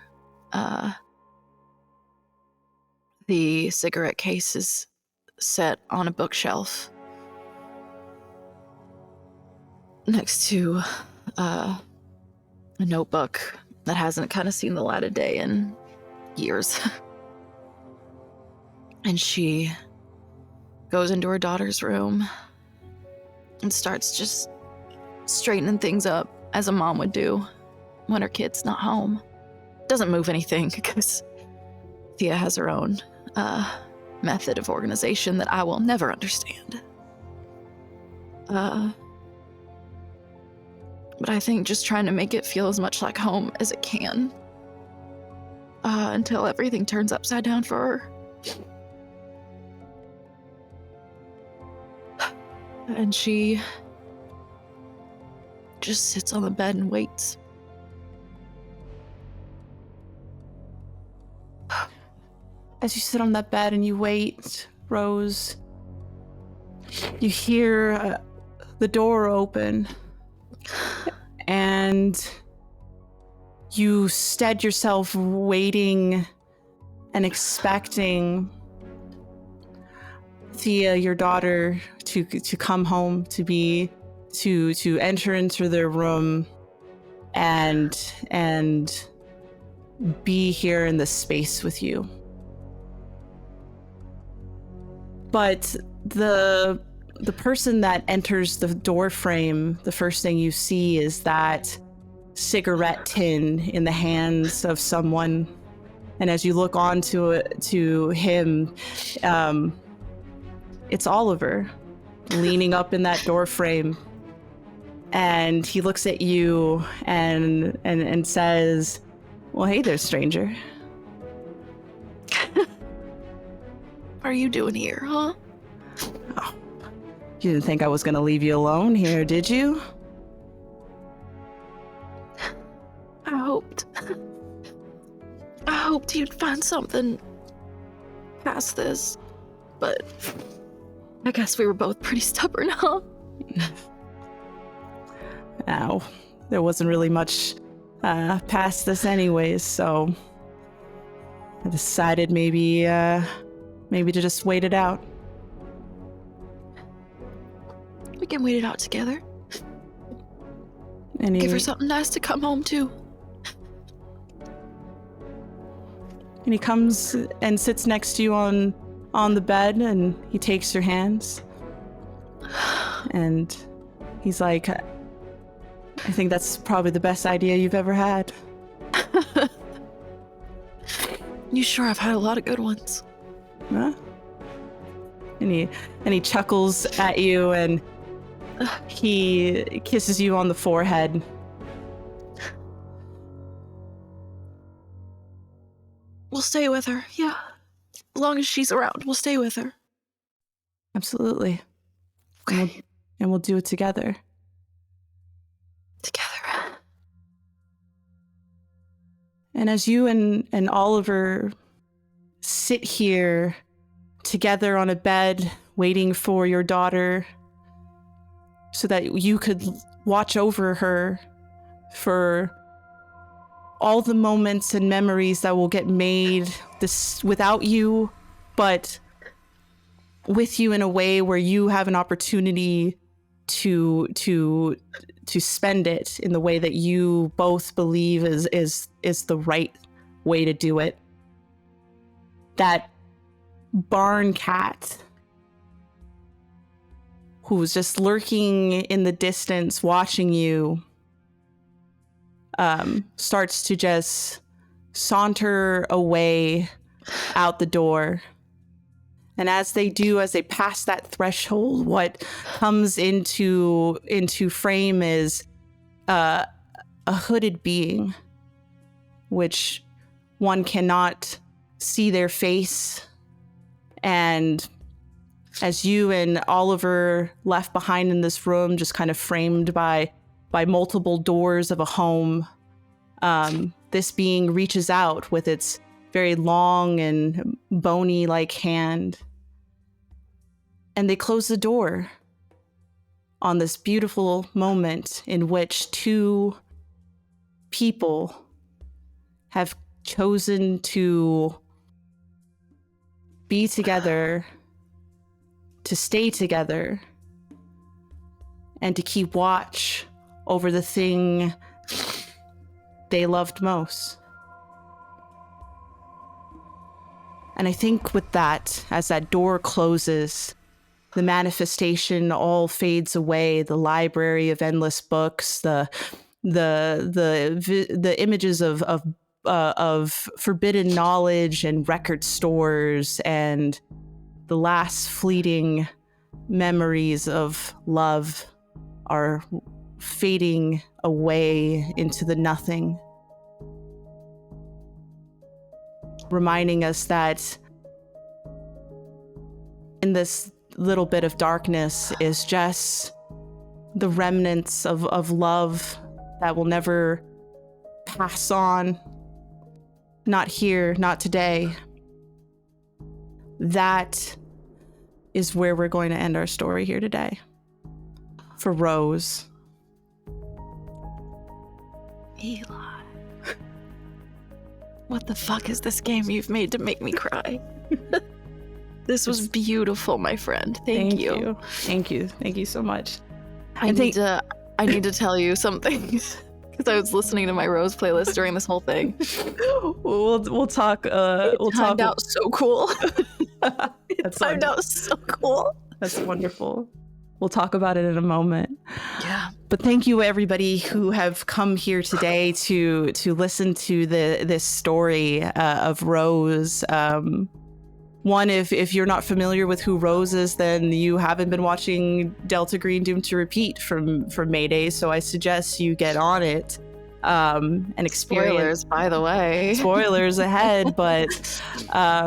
B: The cigarette case is set on a bookshelf next to a notebook that hasn't kind of seen the light of day in years. And she goes into her daughter's room and starts just straightening things up as a mom would do when her kid's not home. Doesn't move anything because Thea has her own method of organization that I will never understand. But I think just trying to make it feel as much like home as it can until everything turns upside down for her. And she just sits on the bed and waits.
A: As you sit on that bed and you wait, Rose, you hear the door open, and you stead yourself waiting and expecting Thea, your daughter, to come home, to enter into their room and be here in this space with you. But the person that enters the door frame, the first thing you see is that cigarette tin in the hands of someone. And as you look onto it, to him, it's Oliver leaning up in that door frame. And he looks at you and says, "Well, hey there, stranger."
B: What are you doing here, huh?
A: Oh, you didn't think I was going to leave you alone here, did you?
B: I hoped you'd find something past this, but I guess we were both pretty stubborn, huh?
A: Now, there wasn't really much past this anyways, so I decided maybe to just wait it out.
B: We can wait it out together.
A: And
B: give her something nice to come home to.
A: And he comes and sits next to you on the bed, and he takes your hands. And he's like, "I think that's probably the best idea you've ever had."
B: You sure I've had a lot of good ones.
A: Huh? And he chuckles at you, and he kisses you on the forehead.
B: We'll stay with her, yeah. As long as she's around, we'll stay with her.
A: Absolutely.
B: Okay.
A: And we'll do it together.
B: Together.
A: And as you and Oliver sit here together on a bed, waiting for your daughter so that you could watch over her for all the moments and memories that will get made this without you, but with you in a way where you have an opportunity to spend it in the way that you both believe is the right way to do it. That barn cat who's just lurking in the distance watching you starts to just saunter away out the door. And as they pass that threshold, what comes into frame is a hooded being, which one cannot see their face. And as you and Oliver left behind in this room, just kind of framed by by multiple doors of a home. This being reaches out with its very long and bony-like hand, and they close the door on this beautiful moment in which two people have chosen to be together, to stay together, and to keep watch over the thing they loved most. And I think with that, as that door closes, the manifestation all fades away. The library of endless books, the images of forbidden knowledge and record stores, and the last fleeting memories of love are fading away into the nothing, reminding us that in this little bit of darkness is just the remnants of love that will never pass on. Not here, not today. That is where we're going to end our story here today. For Rose.
B: Eli. What the fuck is this game you've made to make me cry? This was beautiful, my friend. Thank you.
A: Thank you. Thank you so much.
B: I need to tell you something because I was listening to my Rose playlist during this whole thing.
A: We'll talk. We'll talk.
B: Out so cool. It turned out so cool.
A: That's wonderful. We'll talk about it in a moment.
B: Yeah.
A: But thank you, everybody who have come here today to listen to this story of Rose. One, if you're not familiar with who Rose is, then you haven't been watching Delta Green Doomed to Repeat from Mayday, so I suggest you get on it and experience.
B: Spoilers, by the way.
A: Spoilers ahead, but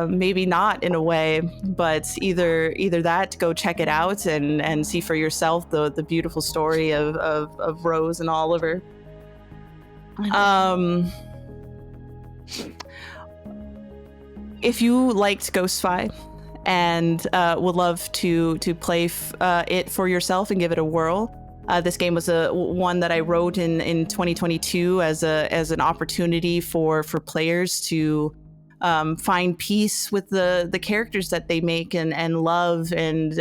A: maybe not in a way. But either that, go check it out and see for yourself the beautiful story of Rose and Oliver. If you liked Ghostfy and would love to play it for yourself and give it a whirl, this game was one that I wrote in 2022 as an opportunity for players to find peace with the characters that they make and love, and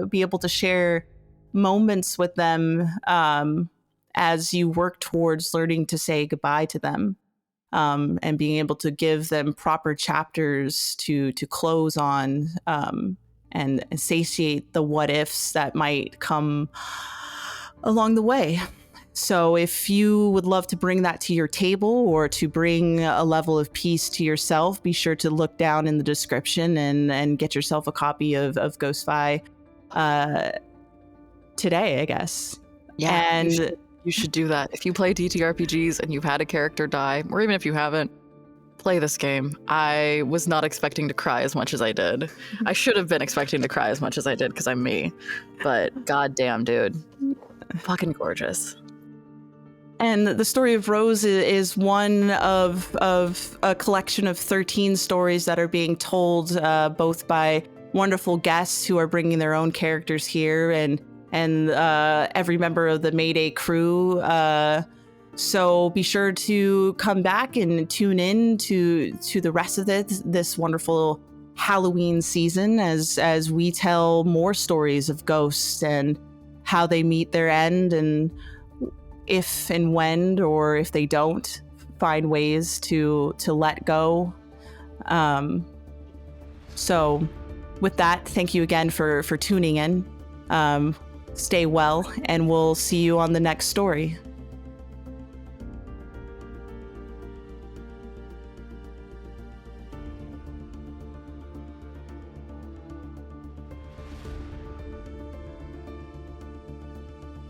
A: be able to share moments with them as you work towards learning to say goodbye to them. And being able to give them proper chapters to close on, and satiate the what ifs that might come along the way. So if you would love to bring that to your table or to bring a level of peace to yourself, be sure to look down in the description and get yourself a copy of Ghostfy today, I guess.
B: Yeah,
A: and
B: you should do that. If you play TTRPGs and you've had a character die, or even if you haven't, play this game. I was not expecting to cry as much as I did. I should have been expecting to cry as much as I did because I'm me. But goddamn, dude. Fucking gorgeous.
A: And the story of Rose is one of a collection of 13 stories that are being told both by wonderful guests who are bringing their own characters here, and every member of the Mayday crew. So be sure to come back and tune in to the rest of this wonderful Halloween season as we tell more stories of ghosts and how they meet their end, and if and when, or if they don't, find ways to let go. So with that, thank you again for tuning in. Stay well, and we'll see you on the next story.